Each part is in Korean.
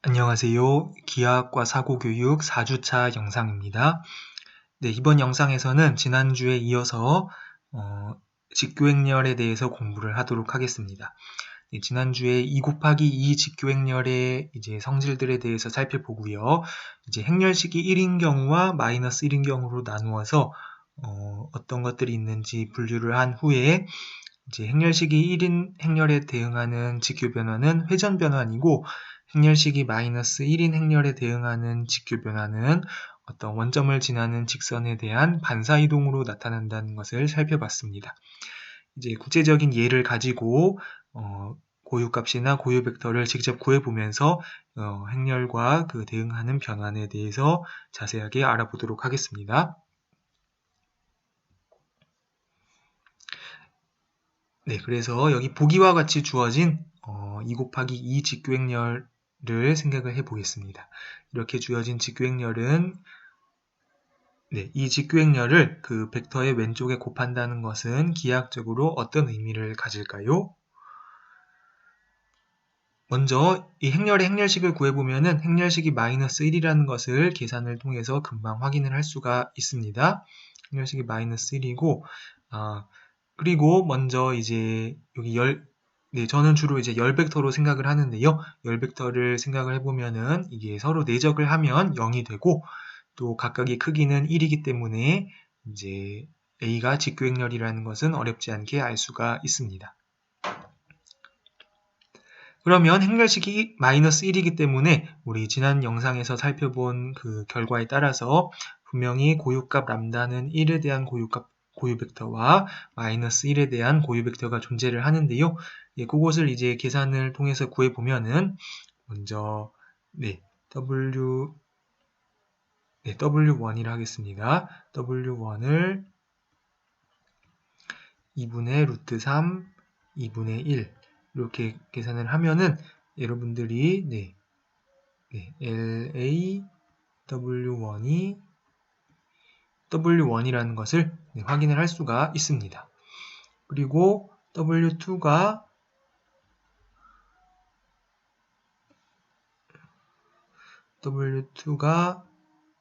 안녕하세요. 기하학과 사고교육 4주차 영상입니다. 네, 이번 영상에서는 지난주에 이어서 직교행렬에 대해서 공부를 하도록 하겠습니다. 네, 지난주에 2 곱하기 2 직교행렬의 이제 성질들에 대해서 살펴보고요. 이제 행렬식이 1인 경우와 마이너스 1인 경우로 나누어서 어떤 것들이 있는지 분류를 한 후에 이제 행렬식이 1인 행렬에 대응하는 직교 변화는 회전 변환이고 행렬식이 마이너스 1인 행렬에 대응하는 직교 변화는 어떤 원점을 지나는 직선에 대한 반사이동으로 나타난다는 것을 살펴봤습니다. 이제 구체적인 예를 가지고 고유값이나 고유 벡터를 직접 구해보면서 행렬과 그 대응하는 변환에 대해서 자세하게 알아보도록 하겠습니다. 네, 그래서 여기 보기와 같이 주어진 2 곱하기 2 직교행렬을 생각을 해 보겠습니다. 이렇게 주어진 직교행렬은 네, 이 직교행렬을 그 벡터의 왼쪽에 곱한다는 것은 기하학적으로 어떤 의미를 가질까요? 먼저 이 행렬의 행렬식을 구해보면은 행렬식이 마이너스 1이라는 것을 계산을 통해서 금방 확인을 할 수가 있습니다. 행렬식이 마이너스 1이고 그리고 먼저 이제 여기 네, 저는 주로 이제 열 벡터로 생각을 하는데요. 열 벡터를 생각을 해보면은 이게 서로 내적을 하면 0이 되고 또 각각의 크기는 1이기 때문에 이제 A가 직교행렬이라는 것은 어렵지 않게 알 수가 있습니다. 그러면 행렬식이 마이너스 1이기 때문에 우리 지난 영상에서 살펴본 그 결과에 따라서 분명히 고유값 람다는 1에 대한 고유 벡터와 마이너스 1에 대한 고유 벡터가 존재를 하는데요. 예, 그것을 이제 계산을 통해서 구해보면은 먼저 W1이라 하겠습니다. W1을 2분의 루트 3, 2분의 1 이렇게 계산을 하면은 여러분들이 LA W1이라는 것을 확인을 할 수가 있습니다. 그리고 W2가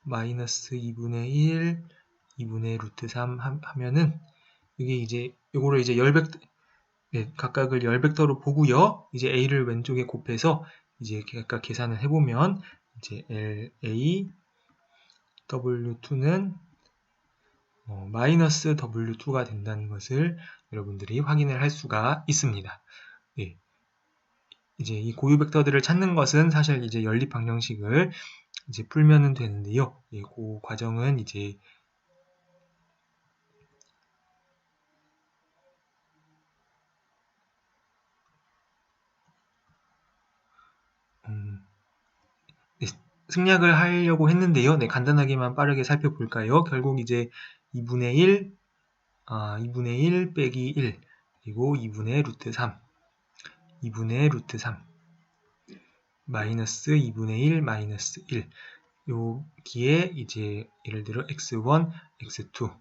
마이너스 2분의 1, 2분의 루트 3 하면은 이게 이제 요거를 이제 각각을 열 벡터로 보고요. 이제 A를 왼쪽에 곱해서 이제 각각 계산을 해보면 이제 LA W2는 마이너스 W2가 된다는 것을 여러분들이 확인을 할 수가 있습니다. 예. 이제 이 고유 벡터들을 찾는 것은 사실 이제 연립 방정식을 이제 풀면은 되는데요. 예, 그 과정은 이제 생략을 하려고 했는데요. 네, 간단하게만 빠르게 살펴볼까요? 결국 이제 2분의 1 빼기 1 그리고 2분의 루트 3 마이너스 2분의 1 마이너스 1 여기에 이제 예를 들어 x1, x2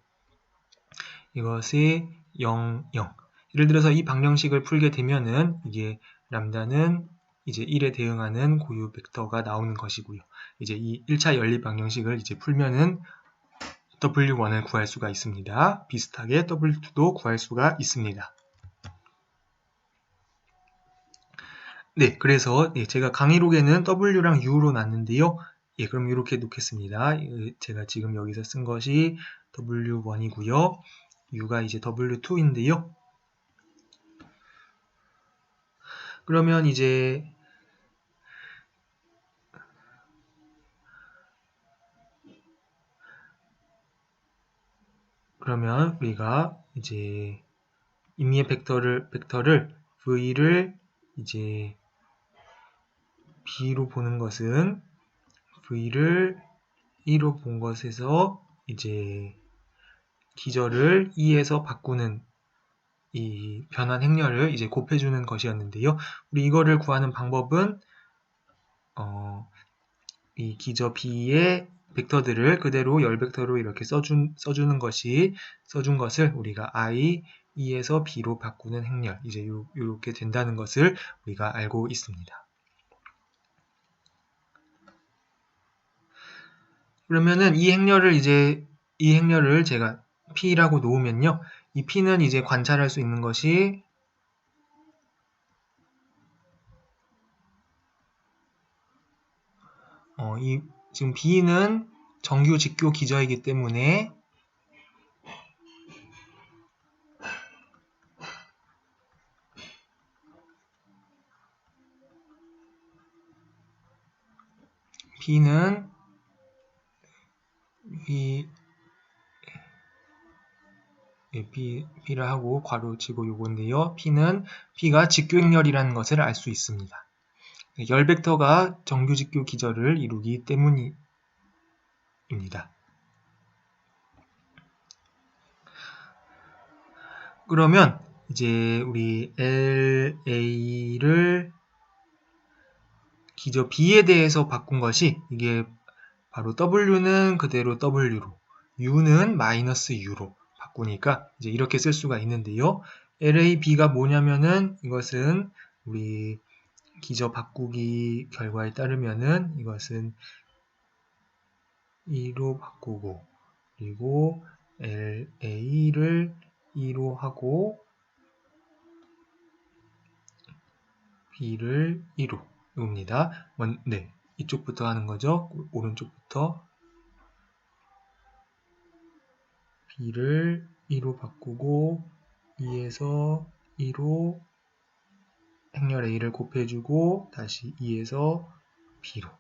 이것이 0, 0 예를 들어서 이 방정식을 풀게 되면은 이게 람다는 이제 1에 대응하는 고유 벡터가 나오는 것이고요. 이제 이 1차 연립 방정식을 이제 풀면은 W1을 구할 수가 있습니다. 비슷하게 W2도 구할 수가 있습니다. 네, 그래서 제가 강의록에는 W랑 U로 놨는데요. 예, 그럼 이렇게 놓겠습니다. 제가 지금 여기서 쓴 것이 W1이고요. U가 이제 W2인데요. 그러면 이제 우리가 이제 임의의 벡터를 V를 이제 B로 보는 것은 V를 E로 본 것에서 이제 기절을 E에서 바꾸는 이 변환 행렬을 이제 곱해주는 것이었는데요. 우리 이거를 구하는 방법은 이 기저 B의 벡터들을 그대로 열 벡터로 이렇게 써준 것을 우리가 I, E에서 B로 바꾸는 행렬 이제 이렇게 된다는 것을 우리가 알고 있습니다. 그러면은 이 행렬을 제가 P라고 놓으면요. 이 P는 이제 관찰할 수 있는 것이 지금 B는 정규 직교 기저이기 때문에 B는 B를 하고 괄호치고 요건데요. B가 직교행렬이라는 것을 알 수 있습니다. 열 벡터가 정규 직교 기저를 이루기 때문입니다. 그러면 이제 우리 LA를 기저 B에 대해서 바꾼 것이 이게 바로 W는 그대로 W로, U는 마이너스 U로 바꾸니까 이제 이렇게 쓸 수가 있는데요. LAB가 뭐냐면은 이것은 우리 기저 바꾸기 결과에 따르면은 이것은 2로 바꾸고 그리고 LA를 2로 하고 B를 2로 이겁니다. 네, 이쪽부터 하는 거죠. 오른쪽부터 B를 2로 바꾸고 2에서 2로 행렬 A를 곱해주고 다시 2에서 B로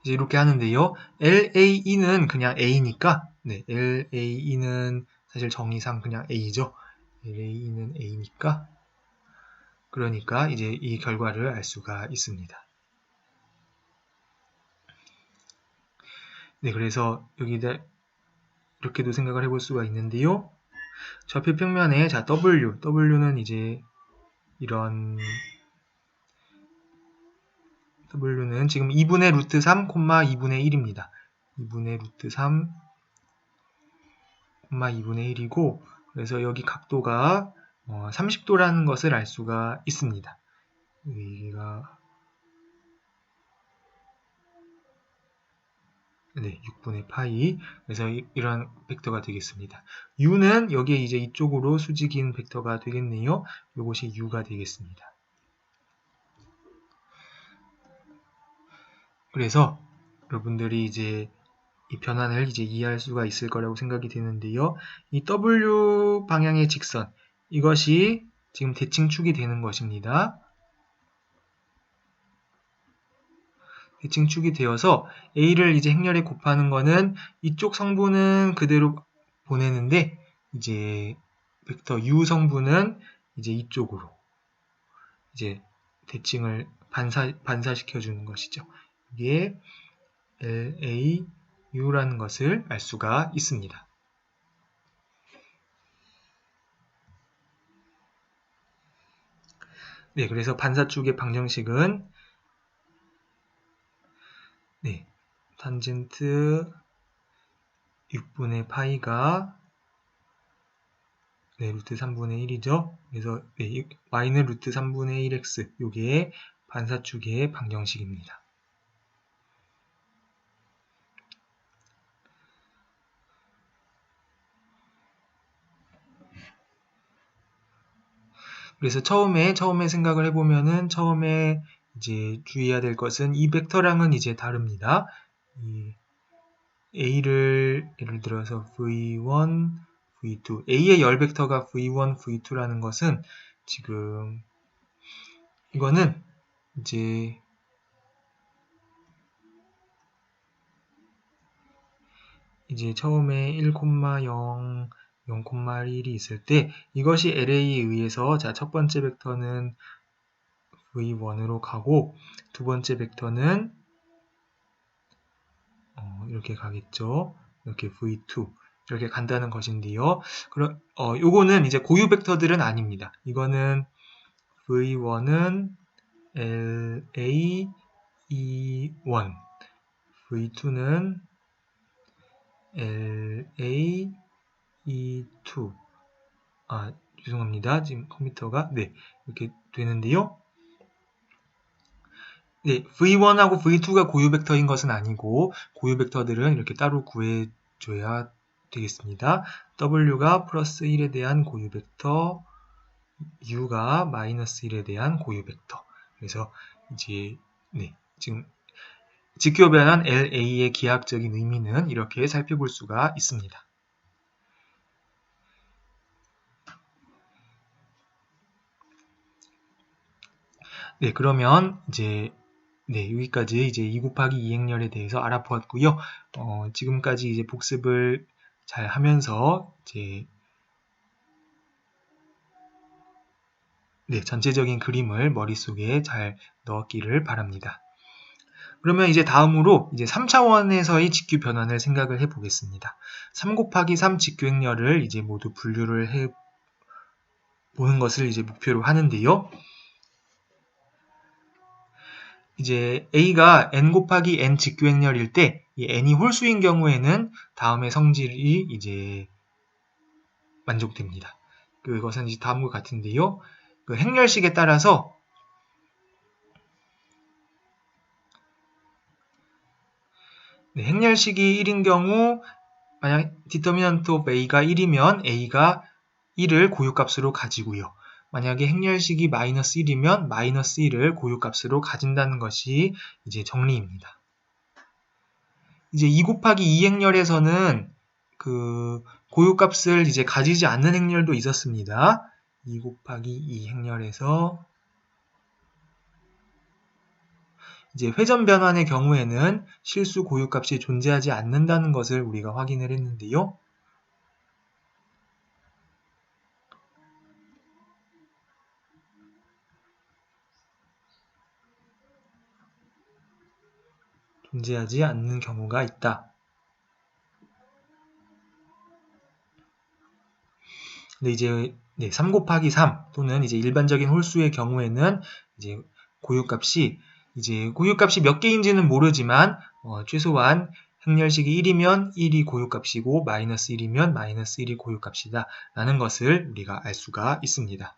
이제 이렇게 하는데요. LAE는 그냥 A니까 네, LAE는 사실 정의상 그냥 A죠. LAE는 A니까 그러니까 이제 이 결과를 알 수가 있습니다. 네, 그래서 여기다 이렇게도 생각을 해볼 수가 있는데요. 좌표 평면에 자 W는 이제 이런 W는 지금 2분의 루트 3, 2분의 1입니다. 2분의 루트 3, 2분의 1이고 그래서 여기 각도가 30도라는 것을 알 수가 있습니다. 여기가 네, 6분의 파이. 그래서 이런 벡터가 되겠습니다. U는 여기에 이제 이쪽으로 수직인 벡터가 되겠네요. 이것이 U가 되겠습니다. 그래서 여러분들이 이제 이 변환을 이제 이해할 수가 있을 거라고 생각이 되는데요. 이 W 방향의 직선, 이것이 지금 대칭축이 되는 것입니다. 대칭축이 되어서 A를 이제 행렬에 곱하는 거는 이쪽 성분은 그대로 보내는데 이제 벡터 U 성분은 이제 이쪽으로 이제 대칭을 반사시켜 주는 것이죠. 이게 LAU라는 것을 알 수가 있습니다. 네, 그래서 반사축의 방정식은 네, 탄젠트 6분의 파이가 네, 루트 3분의 1이죠. 그래서 네, y는 루트 3분의 1x 이게 반사축의 방정식입니다. 그래서 처음에 생각을 해보면은 처음에 이제 주의해야 될 것은 이 벡터랑은 이제 다릅니다. 이 A를 예를 들어서 V1, V2, A의 열 벡터가 V1, V2라는 것은 지금 이거는 이제 처음에 1,0, 0,1이 있을 때 이것이 LA에 의해서 자, 첫 번째 벡터는 V1으로 가고 두 번째 벡터는 이렇게 가겠죠. 이렇게 V2 이렇게 간다는 것인데요. 요거는 이제 고유 벡터들은 아닙니다. 이거는 V1은 LA E1 V2는 LA E2 죄송합니다. 지금 컴퓨터가 네 이렇게 되는데요. 네, V1하고 V2가 고유 벡터인 것은 아니고 고유 벡터들은 이렇게 따로 구해줘야 되겠습니다. W가 플러스 1에 대한 고유 벡터, U가 마이너스 1에 대한 고유 벡터. 그래서 이제 네, 지금 직교 변환 LA의 기하학적인 의미는 이렇게 살펴볼 수가 있습니다. 네, 그러면 이제 네, 여기까지 이제 2 곱하기 2 행렬에 대해서 알아보았고요. 지금까지 이제 복습을 잘 하면서 이제 네, 전체적인 그림을 머릿속에 잘 넣었기를 바랍니다. 그러면 이제 다음으로 이제 3차원에서의 직규 변환을 생각을 해 보겠습니다. 3 곱하기 3 직규 행렬을 이제 모두 분류를 해 보는 것을 이제 목표로 하는데요. 이제 A가 n 곱하기 n 직규 행렬일 때, 이 n이 홀수인 경우에는 다음의 성질이 이제 만족됩니다. 그것은 이제 다음과 같은데요. 그 행렬식에 따라서 네, 행렬식이 1인 경우 만약 determinant of A가 1이면 A가 1을 고유값으로 가지고요. 만약에 행렬식이 마이너스 1이면 마이너스 1을 고유값으로 가진다는 것이 이제 정리입니다. 이제 2 곱하기 2 행렬에서는 그 고유값을 이제 가지지 않는 행렬도 있었습니다. 2 곱하기 2 행렬에서 이제 회전 변환의 경우에는 실수 고유값이 존재하지 않는다는 것을 우리가 확인을 했는데요. 존재하지 않는 경우가 있다. 근데 이제 3 곱하기 3 또는 이제 일반적인 홀수의 경우에는 이제 고유값이 몇 개인지는 모르지만 최소한 행렬식이 1이면 1이 고유값이고 마이너스 1이면 마이너스 1이 고유값이다 라는 것을 우리가 알 수가 있습니다.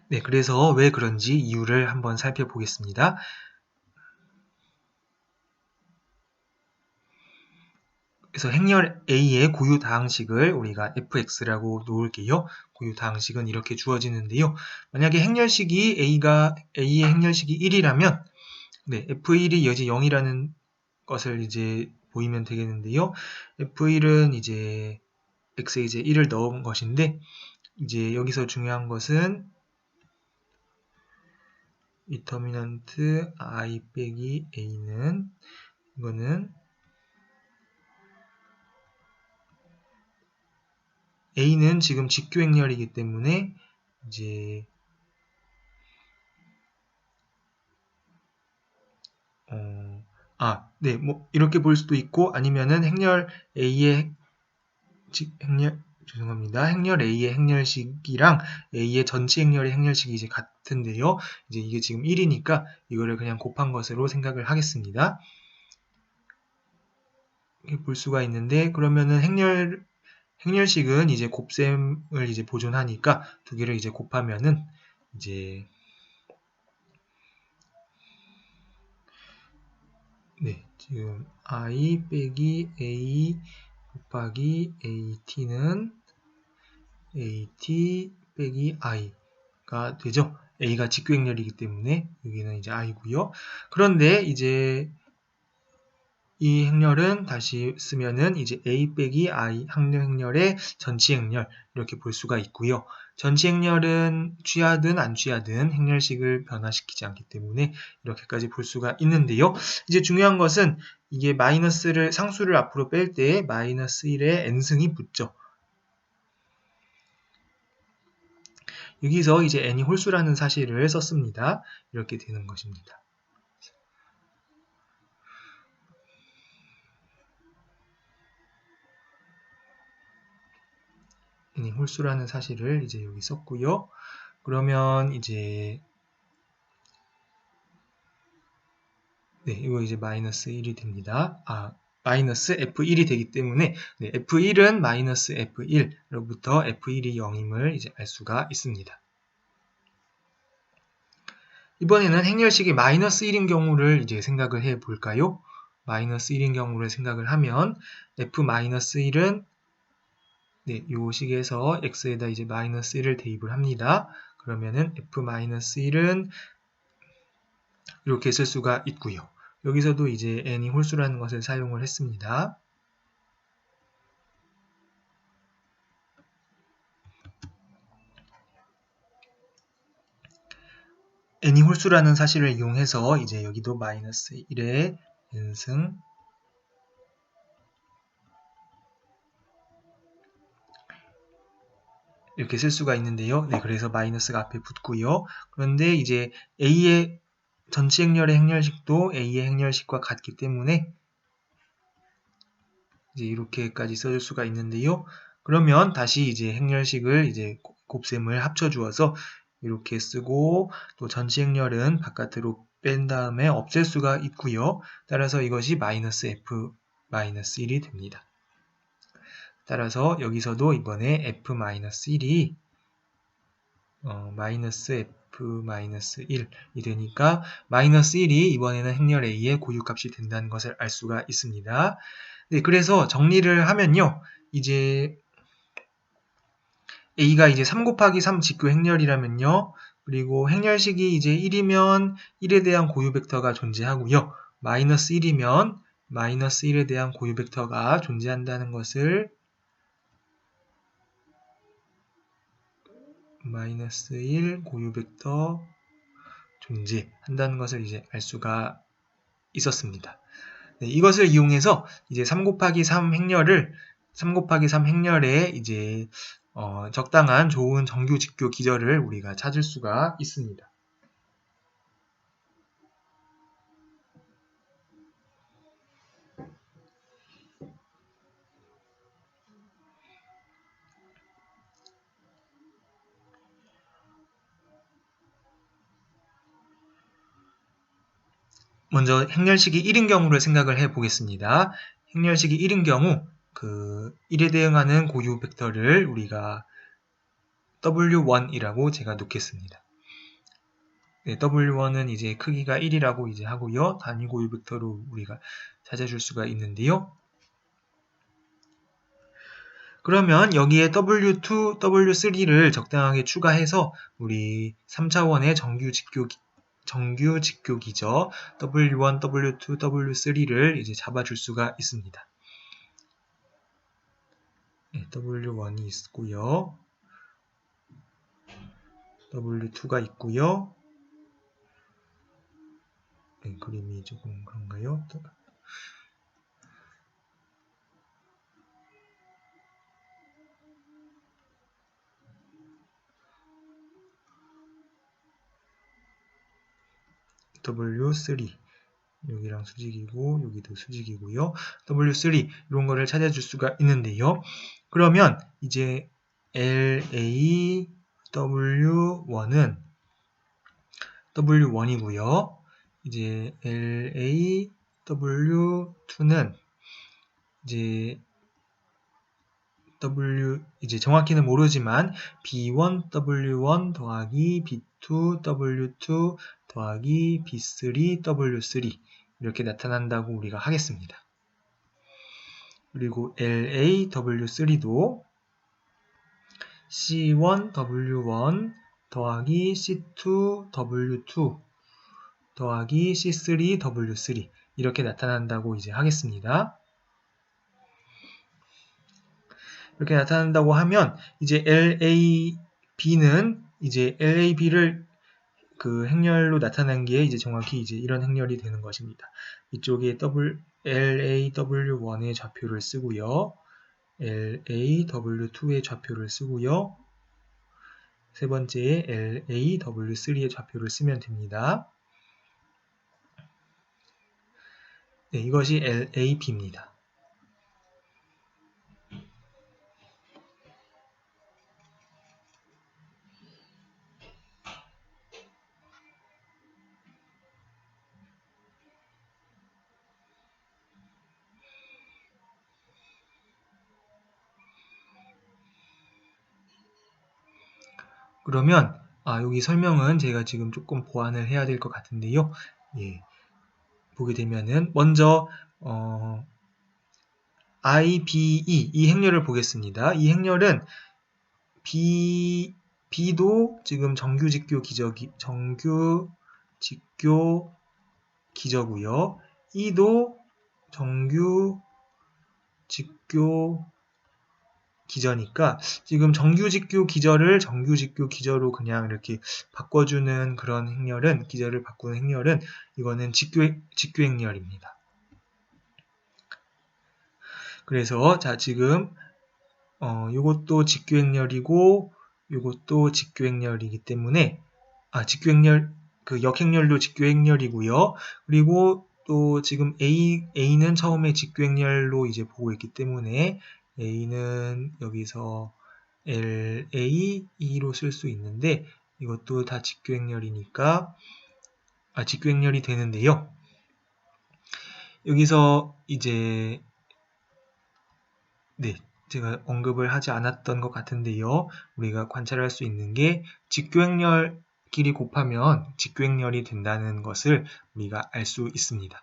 네, 그래서 왜 그런지 이유를 한번 살펴보겠습니다. 그래서 행렬 A의 고유 다항식을 우리가 fx라고 놓을게요. 고유 다항식은 이렇게 주어지는데요. 만약에 행렬식이 A의 행렬식이 1이라면 f1이 이제 0이라는 것을 이제 보이면 되겠는데요. f1은 이제 x에 이제 1을 넣은 것인데 이제 여기서 중요한 것은 determinant I 빼기 a는 이거는 A는 지금 직교 행렬이기 때문에 이제 뭐 이렇게 볼 수도 있고 아니면은 행렬 A의 행렬 A의 행렬식이랑 A의 전체 행렬의 행렬식이 이제 같은데요. 이제 이게 지금 1이니까 이거를 그냥 곱한 것으로 생각을 하겠습니다. 이렇게 볼 수가 있는데 그러면은 행렬식은 이제 곱셈을 이제 보존하니까 두 개를 이제 곱하면은 이제 지금 I 빼기 A 곱하기 AT는 AT 빼기 I가 되죠. A가 직교행렬이기 때문에 여기는 이제 I고요. 그런데 이제 이 행렬은 다시 쓰면은 이제 A 빼기 I 항등행렬의 전치행렬 이렇게 볼 수가 있고요. 전치행렬은 취하든 안 취하든 행렬식을 변화시키지 않기 때문에 이렇게까지 볼 수가 있는데요. 이제 중요한 것은 이게 상수를 앞으로 뺄 때 마이너스 1에 n승이 붙죠. 여기서 이제 n이 홀수라는 사실을 썼습니다. 이렇게 되는 것입니다. n이 홀수라는 사실을 이제 여기 썼고요. 그러면 이제 이거 이제 마이너스 1이 됩니다. 마이너스 F1이 되기 때문에 F1은 마이너스 F1로부터 F1이 0임을 이제 알 수가 있습니다. 이번에는 행렬식이 마이너스 1인 경우를 이제 생각을 해 볼까요? 마이너스 1인 경우를 생각을 하면 f-1은 네, 요 식에서 x에다 이제 마이너스 1을 대입을 합니다. 그러면은 f-1은 이렇게 쓸 수가 있고요. 여기서도 이제 n이 홀수라는 것을 사용을 했습니다. n이 홀수라는 사실을 이용해서 이제 여기도 마이너스 1의 n승 이렇게 쓸 수가 있는데요. 네, 그래서 마이너스가 앞에 붙고요. 그런데 이제 a의 전체 행렬의 행렬식도 a의 행렬식과 같기 때문에 이제 이렇게까지 써줄 수가 있는데요. 그러면 다시 이제 행렬식을 이제 곱셈을 합쳐 주어서 이렇게 쓰고 또 전체 행렬은 바깥으로 뺀 다음에 없앨 수가 있고요. 따라서 이것이 마이너스 f-1이 됩니다. 따라서 여기서도 이번에 f-1이 마이너스 f-1이 되니까 마이너스 1이 이번에는 행렬 a의 고유값이 된다는 것을 알 수가 있습니다. 네, 그래서 정리를 하면요. 이제 a가 이제 3 곱하기 3 직교 행렬이라면요. 그리고 행렬식이 이제 1이면 1에 대한 고유 벡터가 존재하고요. 마이너스 1이면 마이너스 1에 대한 고유 벡터가 존재한다는 것을 마이너스 1 고유 벡터 존재한다는 것을 이제 알 수가 있었습니다. 네, 이것을 이용해서 이제 3 곱하기 3 행렬에 이제 적당한 좋은 정규 직교 기절을 우리가 찾을 수가 있습니다. 먼저 행렬식이 1인 경우를 생각을 해 보겠습니다. 행렬식이 1인 경우 그 1에 대응하는 고유 벡터를 우리가 W1이라고 제가 놓겠습니다. 네, W1은 이제 크기가 1이라고 이제 하고요. 단위 고유 벡터로 우리가 찾아줄 수가 있는데요. 그러면 여기에 W2, W3를 적당하게 추가해서 우리 3차원의 정규 직교기죠. W1, W2, W3를 이제 잡아줄 수가 있습니다. 네, W1이 있고요. W2가 있고요. 네, 그림이 조금 그런가요? W3 여기랑 수직이고 여기도 수직이고요. W3 이런 거를 찾아줄 수가 있는데요. 그러면 이제 LA W1은 W1이고요. 이제 LA W2는 이제 정확히는 모르지만 B1 W1 더하기 B2 W2 더하기 B3 W3 이렇게 나타난다고 우리가 하겠습니다. 그리고 LA W3도 C1 W1 더하기 C2 W2 더하기 C3 W3 이렇게 나타난다고 이제 하겠습니다. 이렇게 나타난다고 하면 이제 LAB는 이제 LAB를 그 행렬로 나타난 게 이제 정확히 이제 이런 행렬이 되는 것입니다. 이쪽에 LAW1의 좌표를 쓰고요. LAW2의 좌표를 쓰고요. 세 번째에 LAW3의 좌표를 쓰면 됩니다. 네, 이것이 LAB입니다. 그러면 여기 설명은 제가 지금 조금 보완을 해야 될 것 같은데요. 예, 보게 되면은 먼저 IBE 이 행렬을 보겠습니다. 이 행렬은 B도 지금 정규 직교 기저고요. E도 정규 직교 기저니까 지금 정규 직교 기저를 정규 직교 기저로 그냥 이렇게 바꿔주는 그런 행렬은, 기저를 바꾸는 행렬은 이거는 직교 행렬입니다. 그래서 자 지금 요것도 직교 행렬이고 요것도 직교 행렬이기 때문에 직교 행렬 그 역행렬도 직교 행렬이고요. 그리고 또 지금 A는 처음에 직교 행렬로 이제 보고 있기 때문에 A는 여기서 LAE로 쓸 수 있는데 이것도 다 직교 행렬이니까 직교 행렬이 되는데요. 여기서 이제 제가 언급을 하지 않았던 것 같은데요. 우리가 관찰할 수 있는 게 직교 행렬끼리 곱하면 직교 행렬이 된다는 것을 우리가 알 수 있습니다.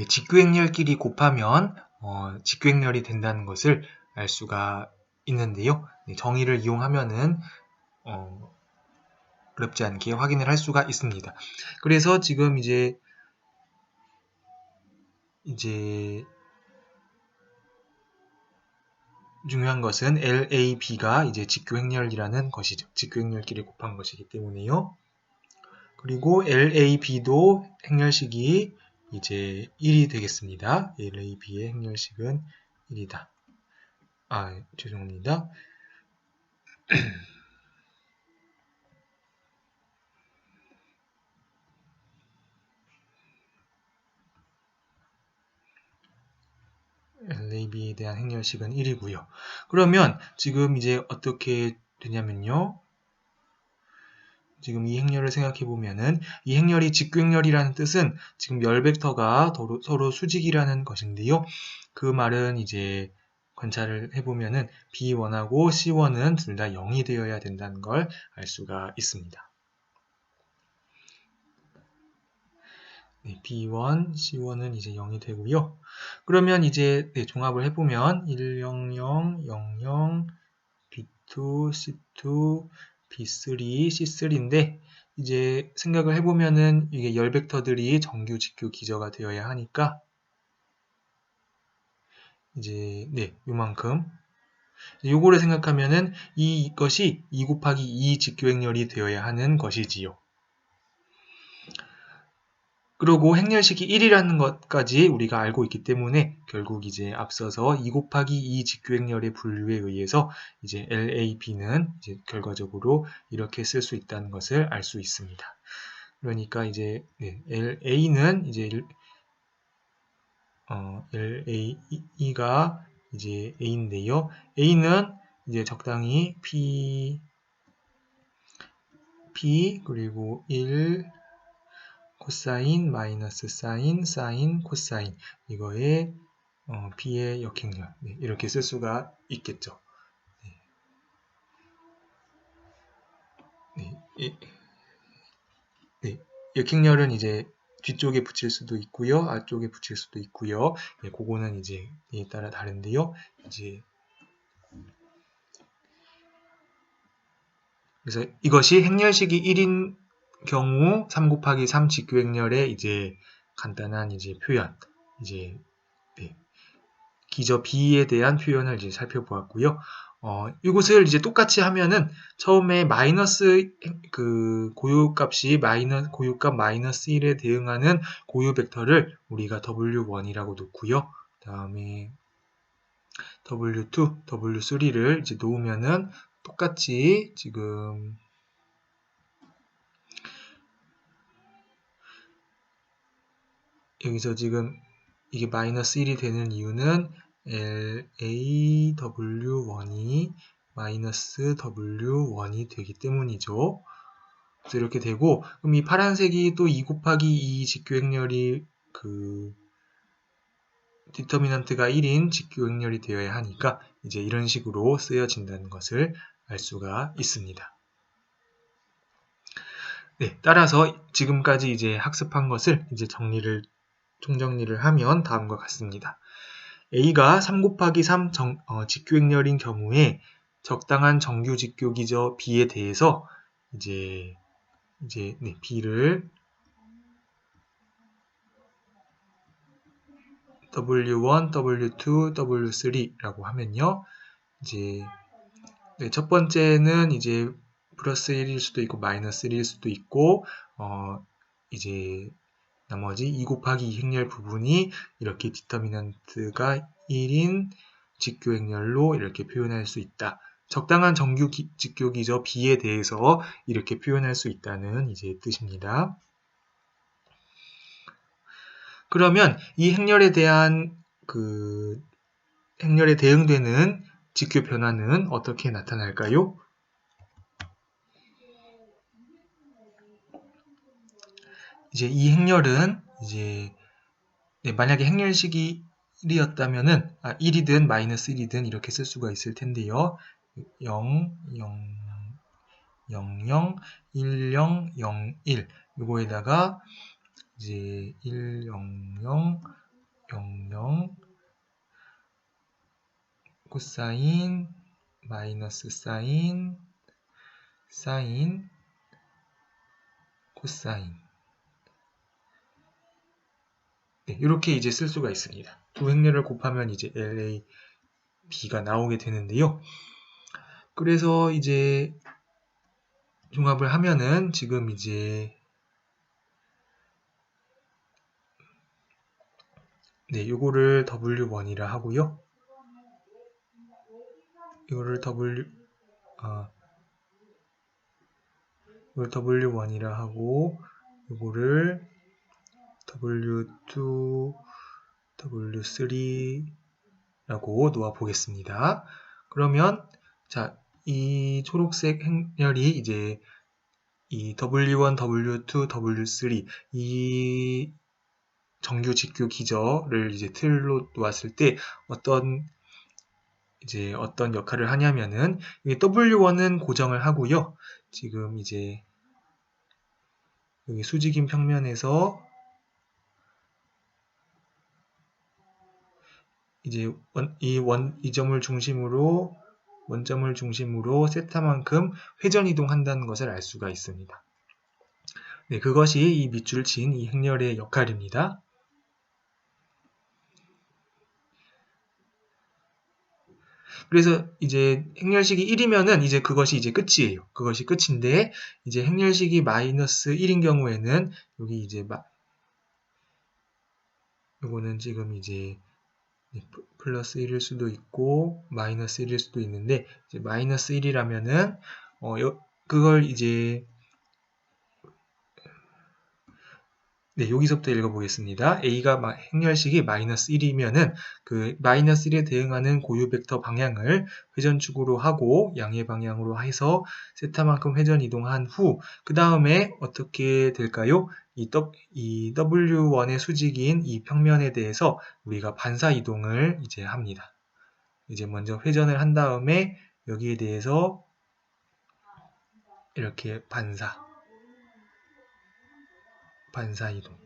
직교 행렬끼리 곱하면 직교 행렬이 된다는 것을 알 수가 있는데요. 정의를 이용하면은 어렵지 않게 확인을 할 수가 있습니다. 그래서 지금 이제 중요한 것은 LAB가 이제 직교 행렬이라는 것이죠. 직교 행렬끼리 곱한 것이기 때문에요. 그리고 LAB도 행렬식이 이제 1이 되겠습니다. LAB의 행렬식은 1이다. 죄송합니다. LAB에 대한 행렬식은 1이고요. 그러면 지금 이제 어떻게 되냐면요. 지금 이 행렬을 생각해 보면은 이 행렬이 직교 행렬이라는 뜻은 지금 열 벡터가 서로 수직이라는 것인데요. 그 말은 이제 관찰을 해보면은 B1하고 C1은 둘 다 0이 되어야 된다는 걸 알 수가 있습니다. B1, C1은 이제 0이 되고요. 그러면 이제 종합을 해보면 1, 0, 0, 0, 0, B2, C2, B3, C3인데 이제 생각을 해보면은 이게 열 벡터들이 정규, 직교, 기저가 되어야 하니까 이제 요만큼 요거를 생각하면은 이것이 2 곱하기 2 직교 행렬이 되어야 하는 것이지요. 그리고 행렬식이 1이라는 것까지 우리가 알고 있기 때문에 결국 이제 앞서서 2 곱하기 2 직교 행렬의 분류에 의해서 이제 LAB는 이제 결과적으로 이렇게 쓸 수 있다는 것을 알 수 있습니다. 그러니까 이제 LA는 이제 LA가 이제 A인데요. A는 이제 적당히 P 그리고 1 코사인, 마이너스 사인, 사인, 코사인 이거에 B의 역행렬 이렇게 쓸 수가 있겠죠. 역행렬은 이제 뒤쪽에 붙일 수도 있고요, 앞쪽에 붙일 수도 있고요. 그거는 이제 에 따라 다른데요. 그래서 이것이 행렬식이 1인 경우 3 곱하기 3 직교 행렬의 이제 간단한 이제 표현, 이제 기저 B에 대한 표현을 이제 살펴보았고요. 이것을 이제 똑같이 하면은 처음에 마이너스 고유값이 고유값 마이너스 1에 대응하는 고유 벡터를 우리가 W1이라고 놓고요. 다음에 W2, W3를 이제 놓으면은 똑같이 지금 여기서 지금 이게 마이너스 1이 되는 이유는 LAW1이 마이너스 W1이 되기 때문이죠. 그래서 이렇게 되고, 그럼 이 파란색이 또 2 곱하기 2 직교행렬이 디터미넌트가 1인 직교행렬이 되어야 하니까 이제 이런 식으로 쓰여진다는 것을 알 수가 있습니다. 네, 따라서 지금까지 이제 학습한 것을 이제 총정리를 하면 다음과 같습니다. A가 3 곱하기 3 직교행렬인 경우에 적당한 정규 직교기저 B에 대해서 이제 B를 W1, W2, W3라고 하면요. 이제 첫 번째는 이제 플러스 1일 수도 있고 마이너스 1일 수도 있고 이제 나머지 2 곱하기 2 행렬 부분이 이렇게 디터미넌트가 1인 직교행렬로 이렇게 표현할 수 있다. 적당한 정규 직교기저 B에 대해서 이렇게 표현할 수 있다는 이제 뜻입니다. 그러면 이 행렬에 대한 행렬에 대응되는 직교 변화는 어떻게 나타날까요? 이제 이 행렬은 이제 만약에 행렬식이 1이었다면은 1이든 마이너스 1이든 이렇게 쓸 수가 있을 텐데요. 0, 0, 0, 0, 1, 0, 0, 1 이거에다가 이제 1, 0, 0, 0, 0 코사인, 마이너스 사인, 사인, 코사인 이렇게 이제 쓸 수가 있습니다. 두 행렬을 곱하면 이제 LA, B가 나오게 되는데요. 그래서 이제 종합을 하면은 지금 이제 요거를 W1이라 하고요. 이거를 W1이라 하고 이거를 W2, W3라고 놓아 보겠습니다. 그러면 자, 이 초록색 행렬이 이제 이 W1, W2, W3 이 정규 직교 기저를 이제 틀로 놓았을 때 어떤 역할을 하냐면은 W1은 고정을 하고요. 지금 이제 여기 수직인 평면에서 이제 원점을 중심으로 세타만큼 회전 이동한다는 것을 알 수가 있습니다. 그것이 이 밑줄 친 이 행렬의 역할입니다. 그래서 이제 행렬식이 1이면은 이제 그것이 이제 끝이에요. 그것이 끝인데 이제 행렬식이 마이너스 1인 경우에는 여기 이제 요거는 지금 이제 플러스 1일 수도 있고 마이너스 1일 수도 있는데 이제 마이너스 1이라면은 그걸 이제 여기서부터 읽어보겠습니다. A가 행렬식이 마이너스 1이면은 그 마이너스 1에 대응하는 고유 벡터 방향을 회전축으로 하고 양의 방향으로 해서 세타만큼 회전 이동한 후 그 다음에 어떻게 될까요? 이 W1의 수직인 이 평면에 대해서 우리가 반사 이동을 이제 합니다. 이제 먼저 회전을 한 다음에 여기에 대해서 이렇게 반사 이동.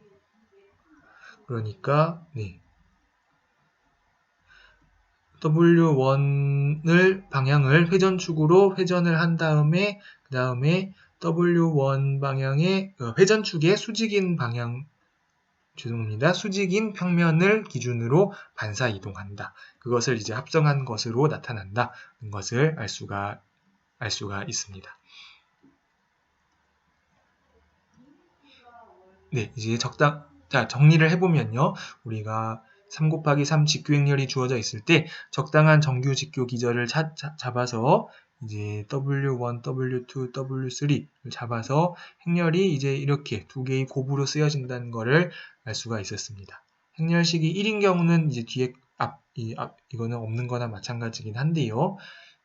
그러니까 W1을 방향을 회전축으로 회전을 한 다음에 그 다음에 W1 방향의 회전축의 수직인 평면을 기준으로 반사 이동한다. 그것을 이제 합성한 것으로 나타난다는 것을 알 수가 있습니다. 이제 정리를 해보면요. 우리가 3 곱하기 3 직교행렬이 주어져 있을 때 적당한 정규 직교 기저를 잡아서 이제 W1, W2, W3를 잡아서 행렬이 이제 이렇게 두 개의 곱으로 쓰여진다는 것을 알 수가 있었습니다. 행렬식이 1인 경우는 이제 뒤에 이거는 없는 거나 마찬가지긴 한데요.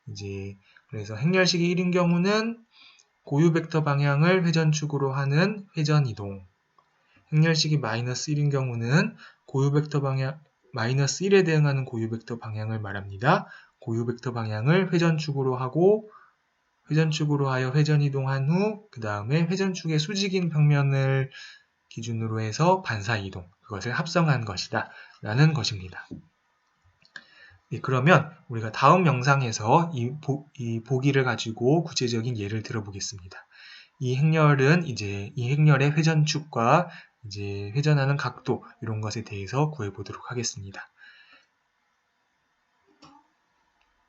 이제 그래서 행렬식이 1인 경우는 고유 벡터 방향을 회전축으로 하는 회전이동. 행렬식이 -1인 경우는 고유 벡터 방향 -1에 대응하는 고유 벡터 방향을 말합니다. 고유 벡터 방향을 회전축으로 하고 회전축으로 하여 회전이동한 후 그 다음에 회전축의 수직인 평면을 기준으로 해서 반사이동, 그것을 합성한 것이다 라는 것입니다. 예, 그러면 우리가 다음 영상에서 이 보기를 가지고 구체적인 예를 들어보겠습니다. 이 행렬의 회전축과 이제 회전하는 각도 이런 것에 대해서 구해보도록 하겠습니다.